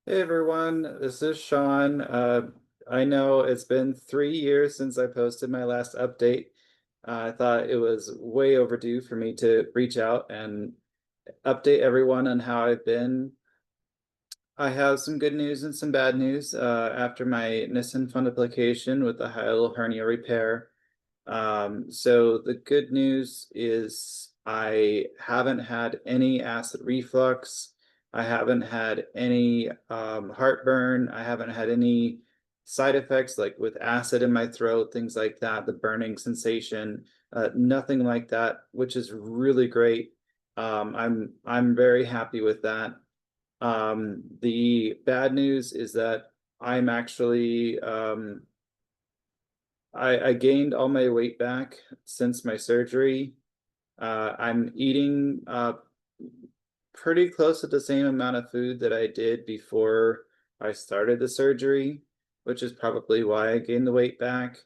Hey everyone, this is Sean. I know it's been 3 years since I posted my last update. I thought it was way overdue for me to reach out and update everyone on how I've been. I have some good news and some bad news. After my Nissen Fundoplication with the Hiatal Hernia repair. So the good news is I haven't had any acid reflux. I haven't had any heartburn. I haven't had any side effects like with acid in my throat, things like that, the burning sensation, nothing like that, which is really great. I'm very happy with that. The bad news is that I'm actually I gained all my weight back since my surgery. I'm eating pretty close to the same amount of food that I did before I started the surgery, which is probably why I gained the weight back.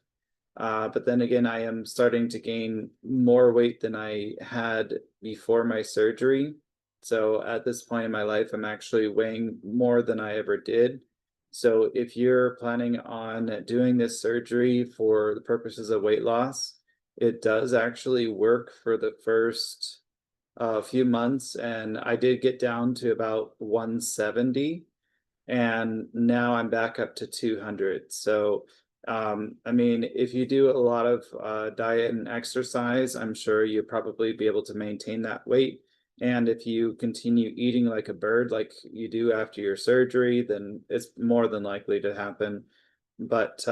But then again, I am starting to gain more weight than I had before my surgery. So at this point in my life, I'm actually weighing more than I ever did. So if you're planning on doing this surgery for the purposes of weight loss, it does actually work for the first few months. And I did get down to about 170 and now I'm back up to 200. So, I mean, if you do a lot of diet and exercise, I'm sure you'll probably be able to maintain that weight. And if you continue eating like a bird, like you do after your surgery, then it's more than likely to happen. But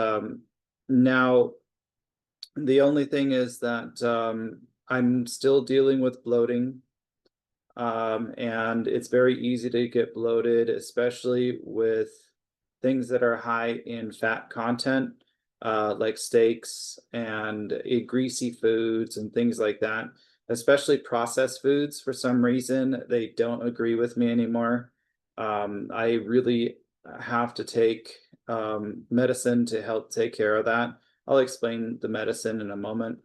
now the only thing is that I'm still dealing with bloating. And it's very easy to get bloated, especially with things that are high in fat content, like steaks and greasy foods and things like that, especially processed foods. For some reason, they don't agree with me anymore. I really have to take medicine to help take care of that. I'll explain the medicine in a moment.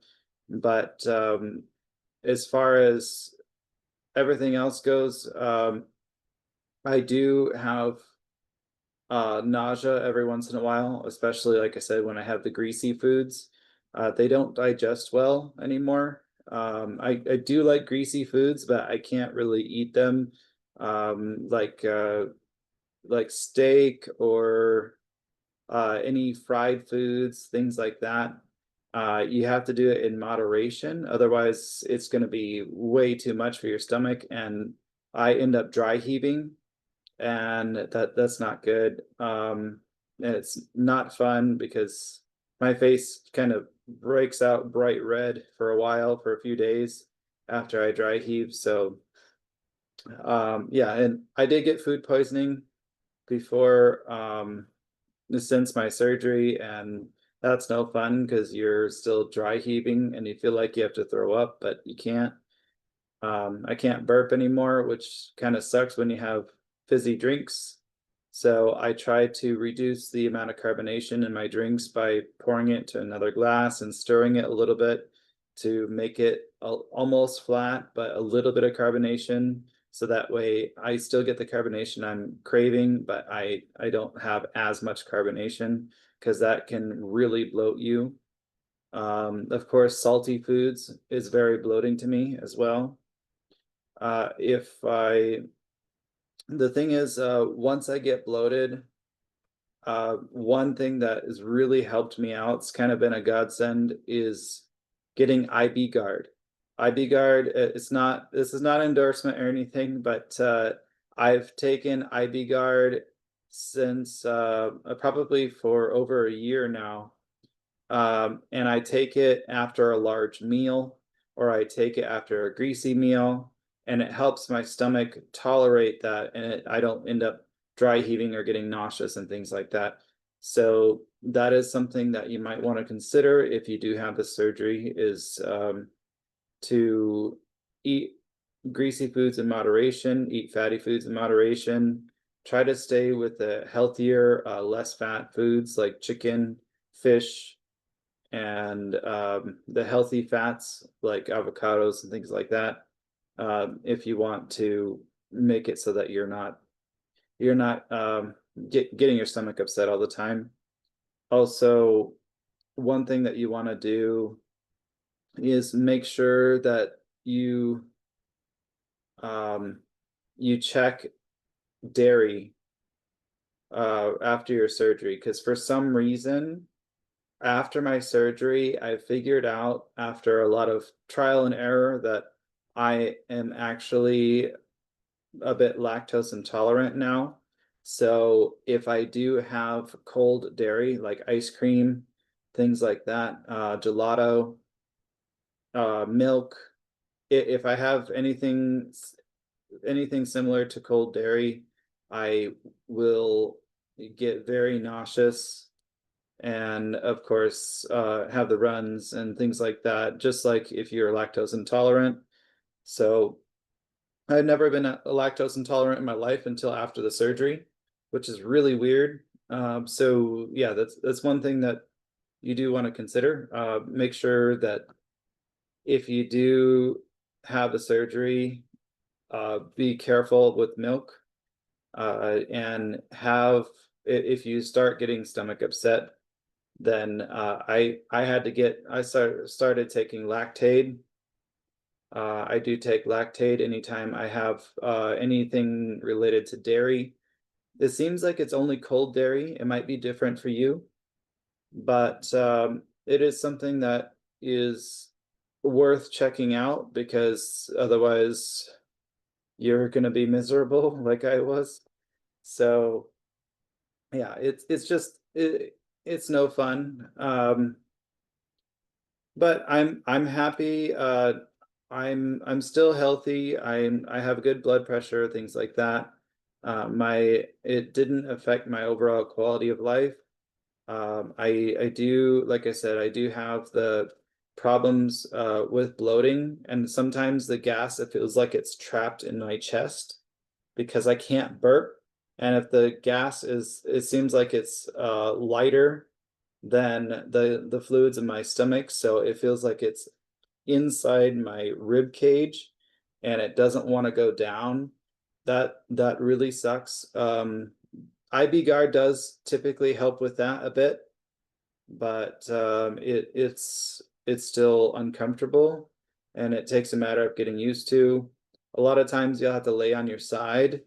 But as far as everything else goes, I do have nausea every once in a while, especially like I said, when I have the greasy foods. They don't digest well anymore. I do like greasy foods, but I can't really eat them. Like steak or any fried foods, things like that. You have to do it in moderation, otherwise it's going to be way too much for your stomach, and I end up dry heaving, and that's not good. And it's not fun because my face kind of breaks out bright red for a while, for a few days after I dry heave. So yeah, and I did get food poisoning before since my surgery, and that's no fun because you're still dry heaving and you feel like you have to throw up, but you can't. I can't burp anymore, which kind of sucks when you have fizzy drinks. So I try to reduce the amount of carbonation in my drinks by pouring it to another glass and stirring it a little bit to make it almost flat, but a little bit of carbonation. So that way I still get the carbonation I'm craving, but I don't have as much carbonation because that can really bloat you. Of course, salty foods is very bloating to me as well. If I, the thing is, once I get bloated, one thing that has really helped me out, it's kind of been a godsend, is getting IB Guard. IB Guard, it's not, this is not an endorsement or anything, but I've taken IB Guard since probably for over a year now. And I take it after a large meal, or I take it after a greasy meal, and it helps my stomach tolerate that, and I don't end up dry heaving or getting nauseous and things like that. So that is something that you might want to consider if you do have the surgery, is to eat greasy foods in moderation, eat fatty foods in moderation, try to stay with the healthier, less fat foods like chicken, fish, and the healthy fats like avocados and things like that, if you want to make it so that you're not you're not getting your stomach upset all the time. Also, one thing that you want to do is make sure that you um, you check dairy after your surgery, because for some reason after my surgery I figured out after a lot of trial and error that I am actually a bit lactose intolerant now. So if I do have cold dairy like ice cream, things like that, gelato, milk, if I have anything similar to cold dairy, I will get very nauseous and of course have the runs and things like that, just like if you're lactose intolerant. So I've never been lactose intolerant in my life until after the surgery, which is really weird. So yeah, that's one thing that you do want to consider. Make sure that if you do have the surgery, be careful with milk, and if you start getting stomach upset, then I started taking Lactaid. I do take Lactaid anytime I have anything related to dairy. It seems like it's only cold dairy. It might be different for you, but it is something that is worth checking out because otherwise you're going to be miserable like I was. So yeah, it's no fun. But I'm happy. I'm still healthy. I have good blood pressure, things like that. My it didn't affect my overall quality of life. I do, like I said, I do have the problems with bloating, and sometimes the gas, it feels like it's trapped in my chest because I can't burp. And if the gas it seems like it's lighter than the fluids in my stomach, so it feels like it's inside my rib cage and it doesn't want to go down. That really sucks. IB guard does typically help with that a bit, but it's still uncomfortable and it takes a matter of getting used to. A lot of times you'll have to lay on your side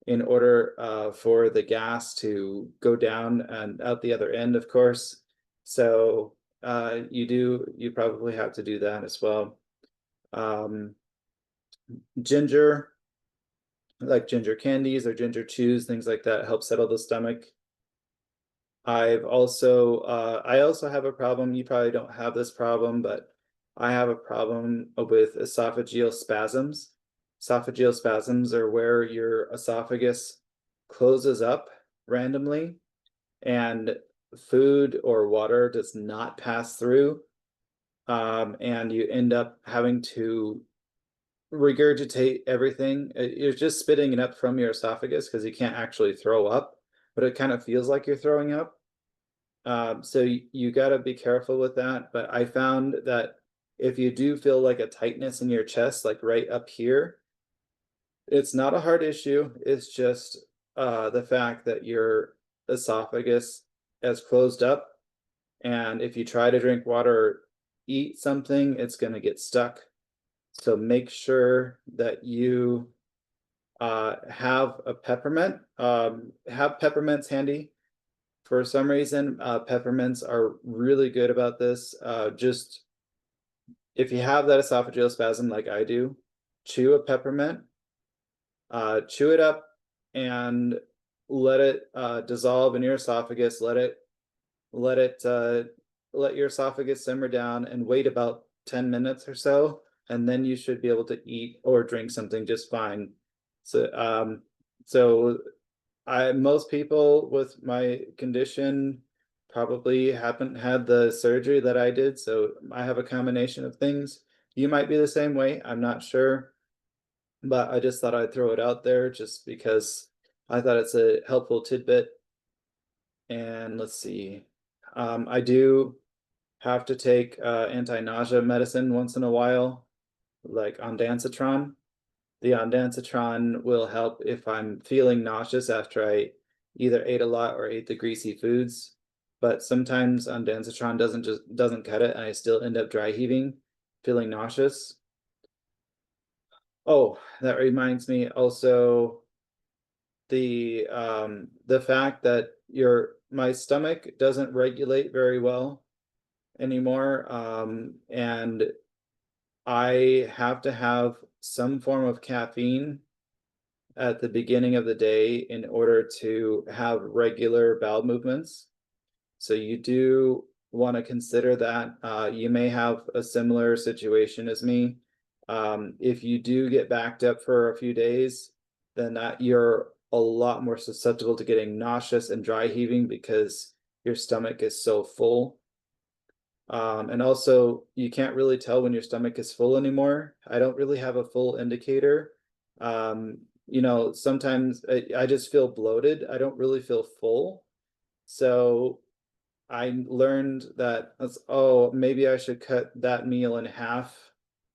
in order for the gas to go down and out the other end, of course. So you probably have to do that as well. Um, Ginger, like ginger candies or ginger chews, things like that help settle the stomach. I also have a problem. You probably don't have this problem, but I have a problem with esophageal spasms. Esophageal spasms are where your esophagus closes up randomly and food or water does not pass through. And you end up having to regurgitate everything. You're just spitting it up from your esophagus because you can't actually throw up, but it kind of feels like you're throwing up. So you got to be careful with that. But I found that if you do feel like a tightness in your chest, like right up here, it's not a heart issue. It's just the fact that your esophagus has closed up. And if you try to drink water or eat something, it's going to get stuck. So make sure that you have a peppermint. Have peppermints handy. For some reason, peppermints are really good about this. Just if you have that esophageal spasm like I do, chew a peppermint, chew it up, and let it dissolve in your esophagus. Let it let your esophagus simmer down and wait about 10 minutes or so, and then you should be able to eat or drink something just fine. So most people with my condition probably haven't had the surgery that I did, so I have a combination of things. You might be the same way, I'm not sure, but I just thought I'd throw it out there just because I thought it's a helpful tidbit. And let's see, I do have to take anti-nausea medicine once in a while, like ondansetron. The ondansetron will help if I'm feeling nauseous after I either ate a lot or ate the greasy foods. But sometimes ondansetron doesn't cut it, and I still end up dry heaving, feeling nauseous. Oh, that reminds me also the fact that my stomach doesn't regulate very well anymore, and I have to have some form of caffeine at the beginning of the day in order to have regular bowel movements. So you do want to consider that. You may have a similar situation as me. If you do get backed up for a few days, then you're a lot more susceptible to getting nauseous and dry heaving because your stomach is so full. And also, you can't really tell when your stomach is full anymore. I don't really have a full indicator. Sometimes I just feel bloated. I don't really feel full. So I learned that, oh, maybe I should cut that meal in half,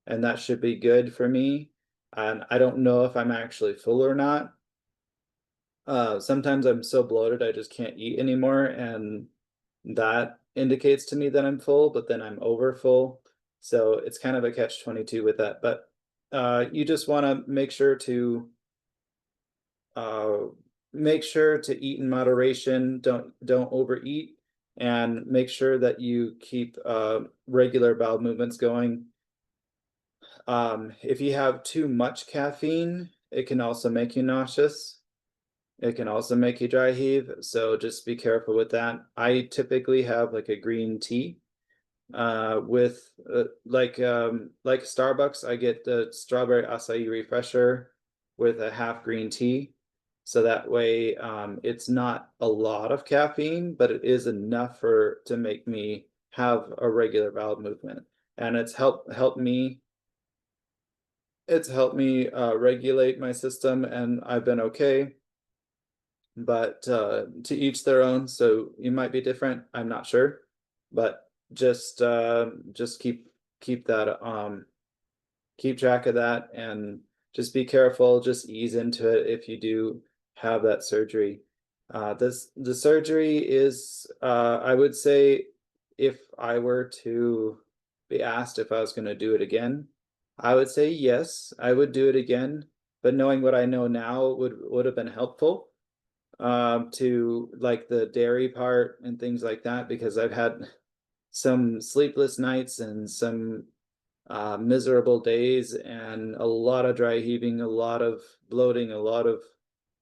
and that should be good for me. And I don't know if I'm actually full or not. Sometimes I'm so bloated I just can't eat anymore, and that indicates to me that I'm full, but then I'm over full. So it's kind of a catch-22 with that. But you just want to uh, make sure to eat in moderation. Don't overeat, and make sure that you keep regular bowel movements going. If you have too much caffeine, it can also make you nauseous. It can also make you dry heave, so just be careful with that. I typically have like a green tea with like Starbucks. I get the strawberry acai refresher with a half green tea, so that way it's not a lot of caffeine, but it is enough to make me have a regular bowel movement, and it's helped me regulate my system, and I've been okay. But to each their own. So you might be different. I'm not sure, but just keep that keep track of that, and just be careful. Just ease into it if you do have that surgery. The surgery is I would say, if I were to be asked if I was going to do it again, I would say yes, I would do it again. But knowing what I know now would have been helpful to like the dairy part and things like that, because I've had some sleepless nights and some miserable days and a lot of dry heaving, a lot of bloating, a lot of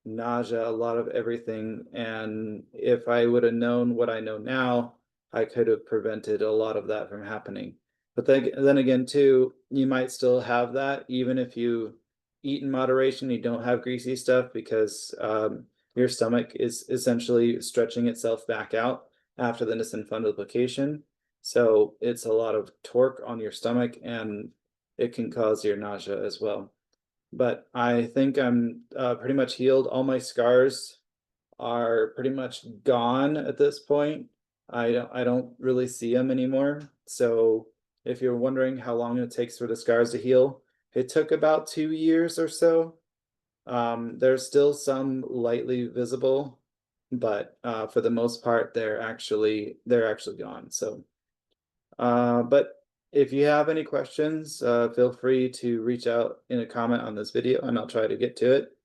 nausea, a lot of everything. And if I would have known what I know now, I could have prevented a lot of that from happening. But then again, too, you might still have that even if you eat in moderation, you don't have greasy stuff, because your stomach is essentially stretching itself back out after the Nissen Fundoplication. So it's a lot of torque on your stomach, and it can cause your nausea as well. But I think I'm pretty much healed. All my scars are pretty much gone at this point. I don't really see them anymore. So if you're wondering how long it takes for the scars to heal, it took about 2 years or so. There's still some lightly visible, but for the most part, they're actually gone. So, but if you have any questions, feel free to reach out in a comment on this video, and I'll try to get to it.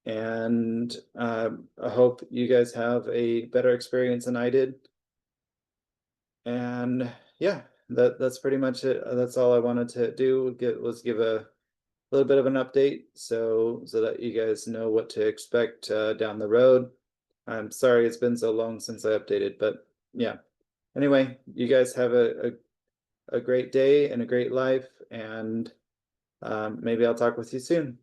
And I hope you guys have a better experience than I did. And yeah, that's pretty much it. That's all I wanted to do. Give a little bit of an update, so that you guys know what to expect down the road. I'm sorry it's been so long since I updated, but yeah. Anyway, you guys have a great day and a great life, and maybe I'll talk with you soon.